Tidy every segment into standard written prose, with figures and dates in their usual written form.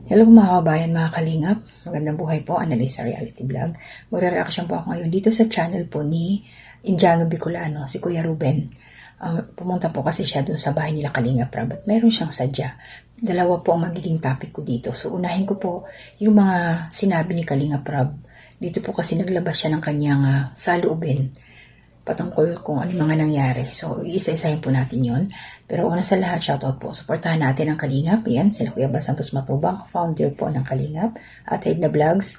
Hello mga kabayan, mga kalingap. Magandang buhay po, Analisa Reality Vlog. Magre-reaction po ako ngayon dito sa channel po ni Indiano Bicolano, si Kuya Ruben. Pumunta po kasi siya dun sa bahay nila Kalingap Rab at meron siyang sadya. Dalawa po ang magiging topic ko dito. So unahin ko po yung mga sinabi ni Kalingap Rab. Dito po kasi naglabas siya ng kanyang saloobin patungkol kung ano mga nangyari. So, isa-isahin po natin yon. Pero una sa lahat, shoutout po. Supportahan natin ang Kalingap. Yan, sila Kuya Bal Santos Matubang, founder po ng Kalingap. At Edna Vlogs,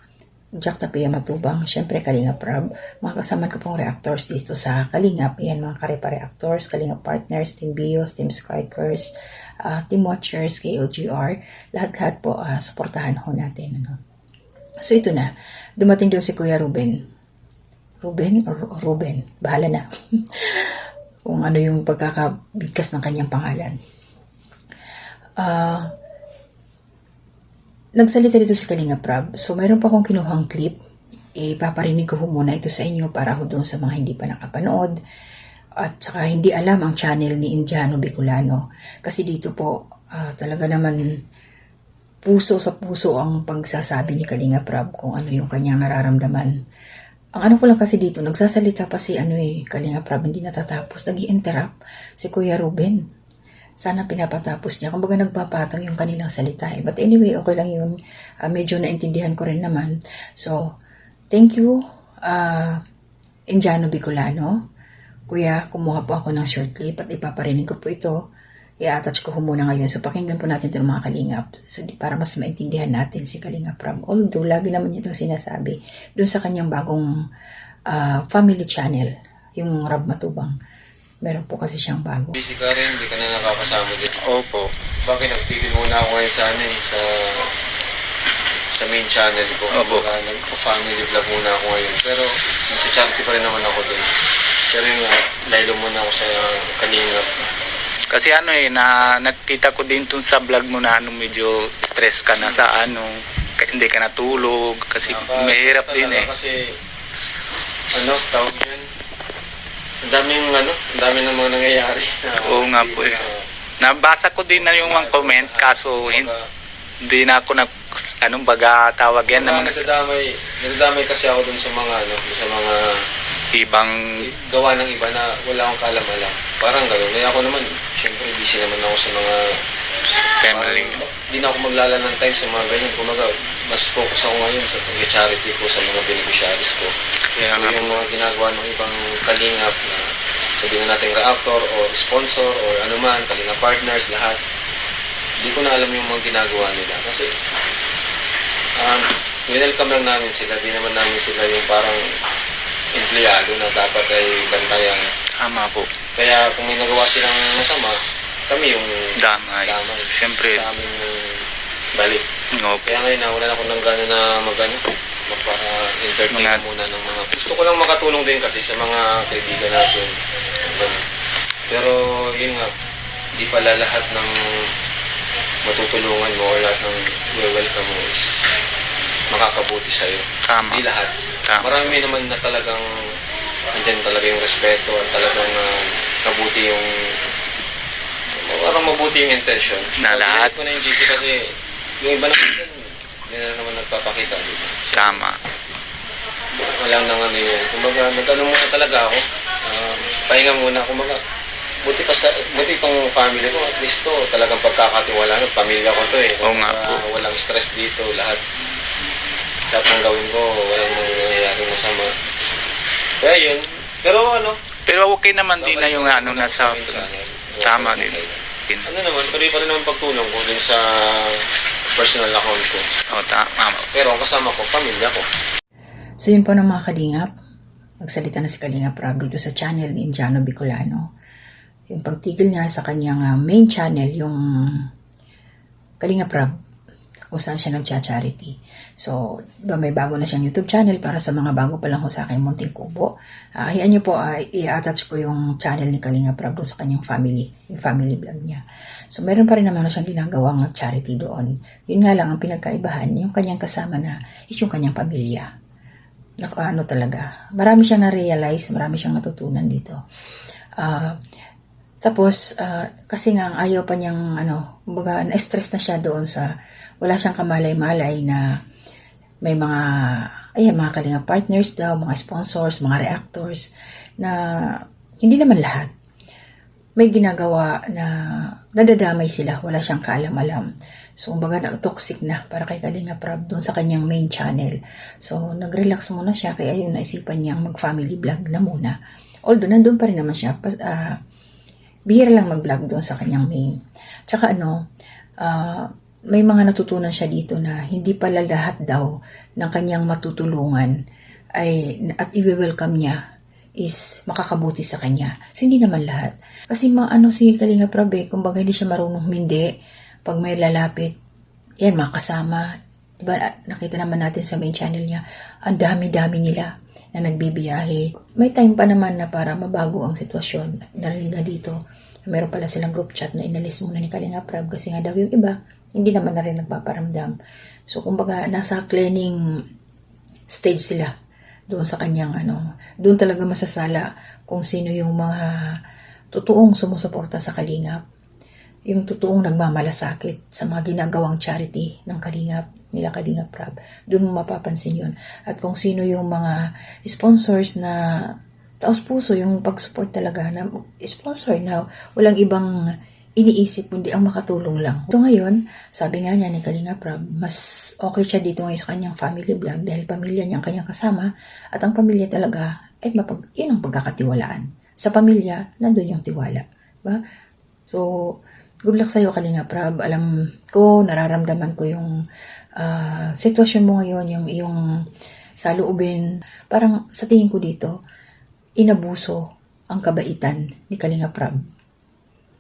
Jack Tapia Matubang, syempre Kalingap Rab. Mga kasama ko pong reactors dito sa Kalingap. Yan, mga Karepa reactors, Kalingap partners, Team Bios, Team Strikers, Team Watchers, KOGR. Lahat-lahat po, supportahan ho natin. Ano. So, ito na. Dumating doon si Kuya Ruben. Ruben, bahala na. Kung ano yung pagkakabigkas ng kanyang pangalan. Nagsalita dito si Kalingap Rab. So, mayroon pa akong kinuhang clip. Paparinig ko muna ito sa inyo para ho doon sa mga hindi pa nakapanood. At saka hindi alam ang channel ni Indiano Bicolano. Kasi dito po, talaga naman puso sa puso ang pagsasabi ni Kalingap Rab kung ano yung kanyang nararamdaman. Ang ano ko lang kasi dito, nagsasalita pa si Kalingap Rab, hindi natatapos. Nag-i-interrupt si Kuya Ruben. Sana pinapatapos niya. Kumbaga nagpapatang yung kanilang salita. But anyway, okay lang yun. Medyo naintindihan ko rin naman. So, thank you, Indiano Bicolano. Kuya, kumuha po ako ng short clip at ipaparinig ko po ito. I-attach ko muna ngayon. So, pakinggan po natin ito ng mga Kalingap. So, para mas maintindihan natin si Kalingap Rab. Although, lagi naman niya itong sinasabi doon sa kanyang bagong family channel, yung Rab Matubang. Meron po kasi siyang bago. Busy ka rin, hindi ka na nakakasama din. Opo. Bakit nagpili muna ako ngayon sa main channel ko. Opo. Nagpa-family vlog muna ako ngayon. Pero, nagsa-charity pa rin naman ako din. Pero yung laylo muna ako sa Kalingap. Kasi nakita ko din dun sa vlog mo na medyo stress ka na sa hindi ka natulog kasi mahirap din Kasi tawag yan. Ang dami ng mga nangyayari. Oo nga po eh. Nabasa ko din na yung mga comment kaso hindi na ako baga tawag yan na mga nadadamay kasi ako dun sa mga sa mga ibang gawa ng iba na wala akong kaalam-alam. Parang gano'n. Kaya ako naman, syempre busy naman ako sa mga family. Hindi na ako maglala ng time sa mga ganyan. Kumaga, mas focus ako ngayon sa pag-charity ko sa mga beneficiaries ko. Kaya so, yung mga ginagawa ng ibang kalingap na sabihin na natin reactor o sponsor o anuman, kalingap partners, lahat. Hindi ko na alam yung mga ginagawa nila. Kasi, welcome lang namin sila. Di naman namin sila yung parang empleyado na dapat ay bantayan. Tama po. Kaya kung may nagawa silang masama, kami yung damay. Siyempre. Sa aming balik. Opo. Kaya ngayon wala na akong gana na magpa-entertain muna ng mga... Gusto ko lang makatulong din kasi sa mga kaibigan natin. Pero yun nga, di pala lahat ng matutulungan mo o lahat ng welcome mo is makakabuti sa'yo. Tama. Di lahat. Tama. Marami naman na talagang andyan talaga yung respeto at talagang mabuti yung intention. Na lahat. Ko na yung GC kasi yung iba naman hindi na naman nagpapakita. Diba? Tama. Walang nang yun. Kumbaga, muna talaga ako. Pahinga muna. Kumbaga, buti itong family ko. At least to, talagang pagkakatiwala. Pamilya ko to eh. Oo nga po. Walang stress dito. Lahat ng gawin ko, walang nangyayari masama. Kaya yun. Pero okay naman din na yung nasa tama din. Tuloy pa rin naman pagtulong ko din sa personal account ko. Tama. Pero ang kasama ko, pamilya ko. So yun po ng mga Kalingap. Nagsalita na si Kalingap Rab dito sa channel ni Indiano Bicolano. Yung pagtigil niya sa kanyang main channel, yung Kalingap Rab, kung saan siya nagcha-charity. So, may bago na siyang YouTube channel para sa mga bago pa lang ho sa akin, Munting Kubo. Hayaan niyo po, i-attach ko yung channel ni Kalingap Rab doon sa kanyang family, yung family vlog niya. So, meron pa rin naman siyang ginagawang charity doon. Yun nga lang, ang pinagkaibahan, yung kanyang kasama na is yung kanyang pamilya. Talaga. Marami siyang na-realize, marami siyang natutunan dito. Tapos, kasi nga, ayaw pa niyang, kumbaga, na-stress na siya doon sa wala siyang kamalay-malay na may mga kalinga partners daw, mga sponsors, mga reactors, na hindi naman lahat. May ginagawa na nadadamay sila, wala siyang kaalam-alam. So, kumbaga, toxic na para kay Kalinga Prab doon sa kanyang main channel. So, nag-relax muna siya, kaya yun naisipan niyang mag-family vlog na muna. Although, nandun pa rin naman siya, bihira lang mag-vlog doon sa kanyang main. Tsaka may mga natutunan siya dito na hindi pala lahat daw ng kanyang matutulungan at i-welcome niya is makakabuti sa kanya. So, hindi naman lahat. Kasi si Kalinga Prab, kumbaga hindi siya marunong hindi. Pag may lalapit, yan, makasama. Diba, nakita naman natin sa main channel niya, ang dami-dami nila na nagbibiyahe. May time pa naman na para mabago ang sitwasyon. Narinig nga dito, meron pala silang group chat na inalis muna ni Kalinga Prab kasi nga daw yung iba, hindi naman na rin nagpaparamdam. So, kumbaga, nasa cleaning stage sila doon sa kanyang doon talaga masasala kung sino yung mga totoong sumusuporta sa Kalingap, yung totoong nagmamalasakit sa mga ginagawang charity ng Kalingap, nila Kalinga Prab. Doon mo mapapansin yun. At kung sino yung mga sponsors na taos puso, yung pag-support talaga na sponsor na walang ibang iniisip, kundi ang makatulong lang. So ngayon, sabi nga niya ni Kalinga Prab, mas okay siya dito ngayon sa kanyang family vlog dahil pamilya niya ang kanyang kasama at ang pamilya talaga ay yun ang pagkakatiwalaan. Sa pamilya, nandun yung tiwala. Diba? So, good luck sa'yo, Kalinga Prab. Alam ko, nararamdaman ko yung sitwasyon mo ngayon, yung iyong saloobin. Parang sa tingin ko dito, inabuso ang kabaitan ni Kalinga Prab.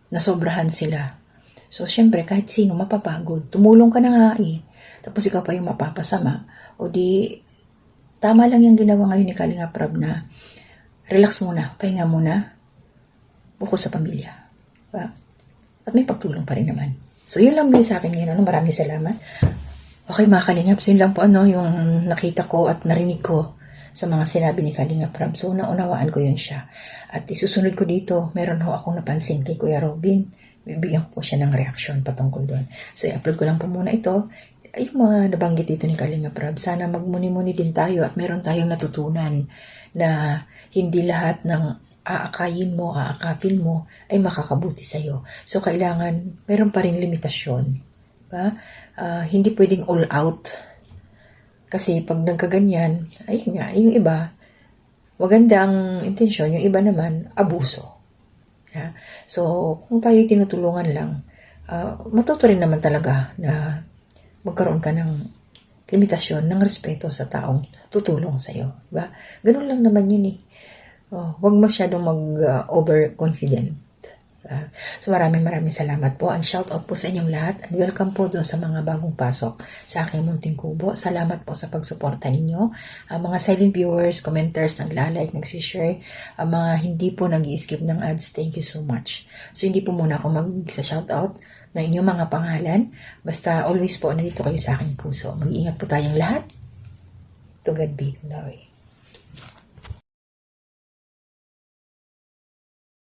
Nasobrahan sila. So, syempre, kahit sino mapapagod. Tumulong ka na nga Tapos ikaw pa yung mapapasama. O di, tama lang yung ginawa ngayon ni Kalinga Prab na relax muna, pahinga muna, bukas sa pamilya. Diba? At may pagtulong pa rin naman. So, yun lang din sa akin ngayon. Maraming salamat. Okay, mga Kalingap, yun lang po yung nakita ko at narinig ko sa mga sinabi ni Kalinga Prab. So, naunawaan ko yun siya. At isusunod ko dito, meron akong napansin kay Kuya Robin. Bibigyan ko siya ng reaksyon patungkol doon. So, i-upload ko lang po muna ito. Ay, yung mga nabanggit dito ni Kalinga Prab, sana magmuni-muni din tayo at meron tayong natutunan na hindi lahat ng aakapin mo ay makakabuti sa'yo. So, kailangan, meron pa rin limitasyon. Ba? Hindi pwedeng all out. Kasi pag nagkaganyan, ayun nga, yung iba, magandang intensyon, yung iba naman, abuso. Yeah? So, kung tayo tinutulungan lang, matuto rin naman talaga na magkaroon ka ng limitasyon, ng respeto sa taong tutulong sa'yo. Diba? Ganun lang naman yun huwag masyadong mag-overconfident. So maraming salamat po. And shout out po sa inyong lahat. And welcome po doon sa mga bagong pasok sa aking munting kubo. Salamat po sa pagsuporta ninyo. Mga silent viewers, commenters, naglalike, nagsishare. Mga hindi po nag-i-skip ng ads, thank you so much. So hindi po muna ako mag-shout out ng inyong mga pangalan. Basta always po nandito kayo sa aking puso. Mag-iingat po tayong lahat. To God be the glory.